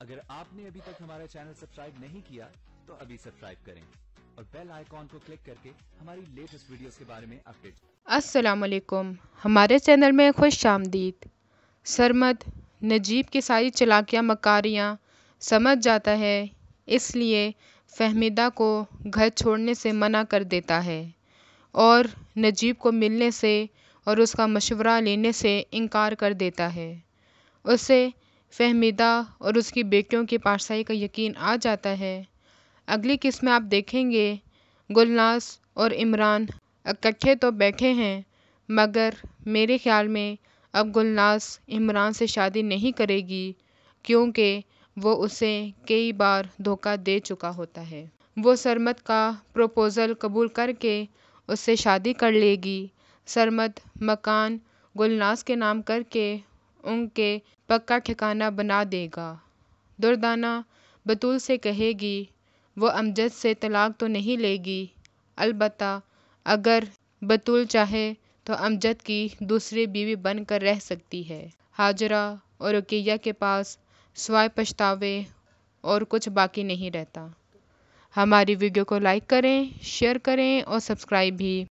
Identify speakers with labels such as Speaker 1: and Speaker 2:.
Speaker 1: अगर आपने अभी तक हमारा चैनल सब्सक्राइब नहीं किया तो अभी सब्सक्राइब करें और बेल आइकॉन को क्लिक करके हमारी लेटेस्ट वीडियोस के बारे में अपडेट।
Speaker 2: अस्सलाम वालेकुम, हमारे चैनल में खुश आमदीद। सरमद नजीब की सारी चालाकियाँ मकारियाँ समझ जाता है, इसलिए फहमीदा को घर छोड़ने से मना कर देता है और नजीब को मिलने से और उसका मशवरा लेने से इनकार कर देता है। उसे फहमीदा और उसकी बेटियों की पाशाई का यकीन आ जाता है। अगली किस्त में आप देखेंगे गुलनाज और इमरान इकट्ठे तो बैठे हैं, मगर मेरे ख्याल में अब गुलनाज इमरान से शादी नहीं करेगी, क्योंकि वो उसे कई बार धोखा दे चुका होता है। वो सरमद का प्रपोज़ल कबूल करके उससे शादी कर लेगी। सरमद मकान गुलनाज के नाम करके उनके पक्का ठिकाना बना देगा। दुर्दाना बतूल से कहेगी वो अमजद से तलाक तो नहीं लेगी, अलबत्ता अगर बतूल चाहे तो अमजद की दूसरी बीवी बनकर रह सकती है। हाजरा और रुकैया के पास सिवाय पछतावे और कुछ बाकी नहीं रहता। हमारी वीडियो को लाइक करें, शेयर करें और सब्सक्राइब भी।